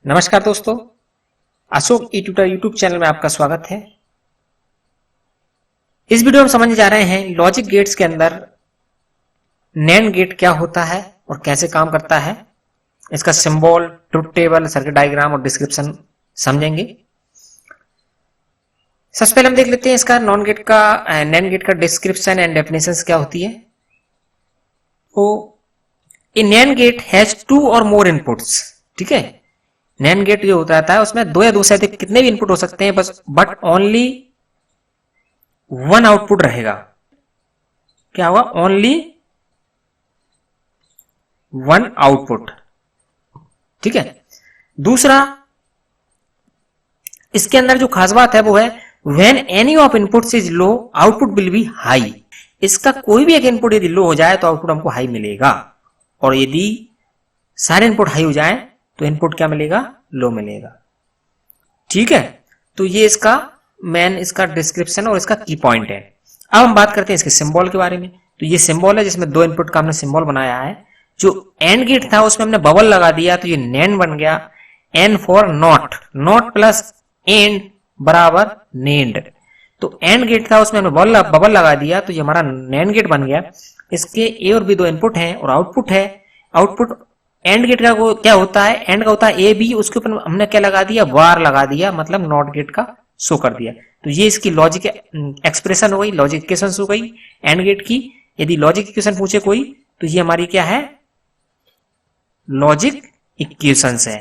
नमस्कार दोस्तों, अशोक ई tutor YouTube channel में आपका स्वागत है। इस वीडियो में समझने जा रहे हैं लॉजिक गेट्स के अंदर नैंड गेट क्या होता है और कैसे काम करता है। इसका symbol, truth table, circuit diagram और डिस्क्रिप्शन समझेंगे। सबसे पहले हम देख लेते हैं इसका नैंड गेट का डिस्क्रिप्शन एंड डेफिनेशंस क्या होती है। तो ए नैंड गेट हैज टू और मोर इनपुट्स। ठीक है, नैंड गेट जो होता है उसमें दो या दो से अधिक कितने भी इनपुट हो सकते हैं, बस बट ओनली वन आउटपुट रहेगा। क्या होगा? Only one output. ठीक है। दूसरा, इसके अंदर जो खास बात है वो है when any of inputs is low output will be high. इसका कोई भी एक इनपुट यदि लो हो जाए तो आउटपुट हमको हाई मिलेगा, और यदि सारे इनपुट हाई हो जाए तो इनपुट क्या मिलेगा? लो मिलेगा। ठीक है, तो ये इसका डिस्क्रिप्शन और इसका की पॉइंट है। अब हम बात करते हैं इसके सिंबल के बारे में। तो ये सिंबल है जिसमें दो इनपुट का हमने सिंबल बनाया है। जो एंड गेट था उसमें हमने बबल लगा दिया तो ये नैंड बन गया। N for not, not plus AND बराबर नेंड। तो एंड गेट था उसमें हमने बबल लगा दिया तो ये हमारा नैंड गेट बन गया। इसके ए और बी दो इनपुट हैं और आउटपुट है। आउटपुट एंड गेट का क्या होता है? एंड का होता है ए बी, उसके ऊपर हमने क्या लगा दिया? बार लगा दिया, मतलब नॉट गेट का शो कर दिया। तो ये इसकी लॉजिक एक्सप्रेशन हो गई, लॉजिक इक्वेशन हो गई एंड गेट की। यदि लॉजिक इक्वेशन पूछे कोई तो ये हमारी क्या है? लॉजिक इक्वेशंस है।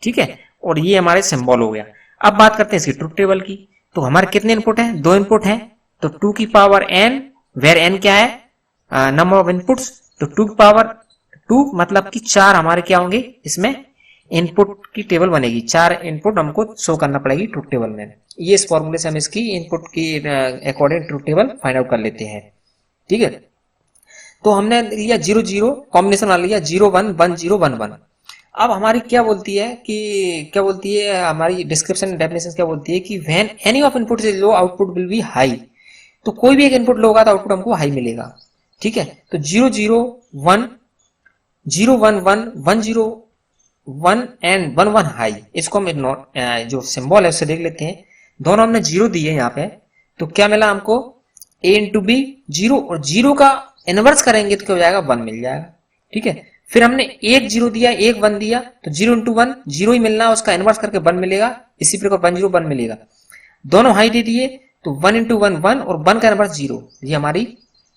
ठीक है, और ये हमारे सिंबल हो गया। अब बात करते हैं इसकी ट्रुथ टेबल की। तो हमारे कितने इनपुट हैं? दो इनपुट हैं। तो 2 की पावर n, वेर n क्या है? Number of inputs. तो 2 की पावर 2 मतलब कि 4 हमारे क्या होंगे? इसमें इनपुट की टेबल बनेगी। 4 इनपुट हमको शो करना पड़ेगी ट्रुथ टेबल में। ये इस फॉर्मूले से हम इसकी इनपुट की according truth table find out कर लेते हैं। ठीक है, तो हमने लिया 0 0 कॉम्बिनेशन वाला लिया 0 1 1 0 1 1। अब हमारी क्या बोलती है हमारी डिस्क्रिप्शन डेफिनेशन क्या बोलती है कि when any of input is low output will be high. तो कोई भी एक इनपुट लो होगा तो आउटपुट हमको हाई मिलेगा। ठीक है, तो 0 0 1 0 1 1 1 0 1 एंड 1 1 हाई। इसको हम जो सिंबल है उससे देख लेते हैं। दोनों हमने 0 दिए यहाँ पे, तो क्या मिला हमको? a इंटू बी 0, और 0 का इनवर्स करेंगे तो क्या हो जाएगा? 1 मिल जाएगा। ठीक है, फिर हमने एक 0 दिया, एक 1 दिया, तो 0 इंटू 1 0 ही मिलना, उसका इनवर्स करके 1 मिलेगा। इसी प्रकार 1 0 1 मिलेगा। दोनों हाई दे दिए तो 1 इंटू 1 1 और 1 का इनवर्स 0। ये हमारी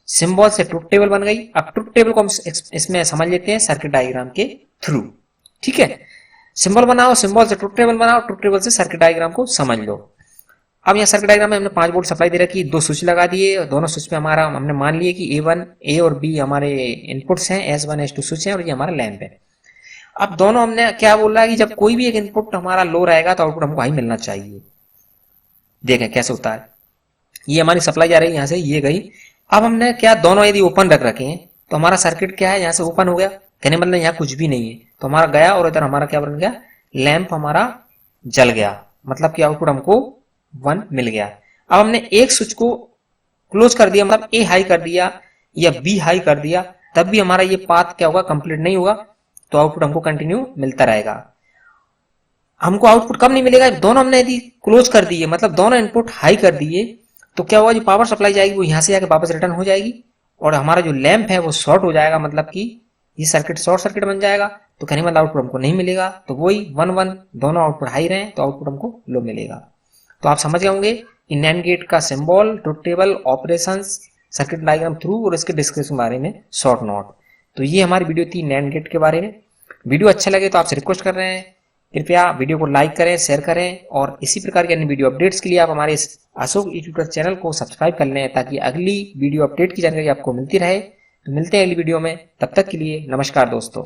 सिंबल से ट्रुथ टेबल बन गई। अब ट्रुथ टेबल को हम इसमें समझ लेते हैं सर्किट डायग्राम के थ्रू। ठीक है, सिंबल बनाओ, सिंबल से ट्रुथ टेबल बनाओ, ट्रुथ टेबल से सर्किट डायग्राम को समझ लो। अब यहाँ सर्किट डायग्राम में हमने 5 वोल्ट सप्लाई दे रखी, 2 स्विच लगा दिए। दोनों स्विच पे हमारा हमने मान लिया कि A और B हमारे इनपुट्स हैं, S1 S2 स्विच है और ये हमारा लैंप है। अब दोनों हमने क्या बोला है कि जब कोई भी एक इनपुट हमारा लो रहेगा तो आउटपुट हमको हाई मिलना चाहिए। देखें कैसे होता है। ये हमारी सप्लाई जा रही है यहाँ से, ये गई। अब हमने क्या, दोनों यदि ओपन रख रखे हैं तो हमारा सर्किट क्या है? यहाँ से ओपन हो गया, कहने मतलब यहाँ कुछ भी नहीं है, तो हमारा गया और इधर हमारा क्या बन गया? लैंप हमारा जल गया, मतलब कि आउटपुट हमको 1 मिल गया। अब हमने एक स्विच को क्लोज कर दिया, मतलब ए हाई कर दिया या बी हाई कर दिया, तब भी हमारा ये पाथ क्या होगा? कंप्लीट नहीं होगा, तो आउटपुट हमको कंटिन्यू मिलता रहेगा। हमको आउटपुट कब नहीं मिलेगा? दोनों हमने यदि क्लोज कर दिए, मतलब दोनों इनपुट हाई कर दिए, तो क्या होगा? जो पावर सप्लाई जाएगी वो यहां से जाके वापस रिटर्न हो जाएगी और हमारा जो लैंप है वो शॉर्ट हो जाएगा, मतलब कि ये सर्किट शॉर्ट सर्किट बन जाएगा। तो कहने मतलब आउटपुट हमको नहीं मिलेगा। तो वही 1 1 दोनों आउटपुट हाई रहे तो आउटपुट हमको लो मिलेगा। तो आप समझ गए होंगे कि नैंड गेट का symbol, truth table, operations, circuit diagram through और इसके डिस्क्रिप्शन के बारे में शॉर्ट नोट। तो ये हमारी वीडियो थी नैंड गेट के बारे में। वीडियो अच्छा लगे तो आपसे रिक्वेस्ट कर रहे हैं, कृपया वीडियो को लाइक करें, शेयर करें, और इसी प्रकार के अन्य वीडियो अपडेट्स के लिए आप हमारे इस अशोक ई ट्यूटर चैनल को सब्सक्राइब कर लें, ताकि अगली वीडियो अपडेट की जानकारी आपको मिलती रहे। तो मिलते हैं अगली वीडियो में, तब तक के लिए नमस्कार दोस्तों।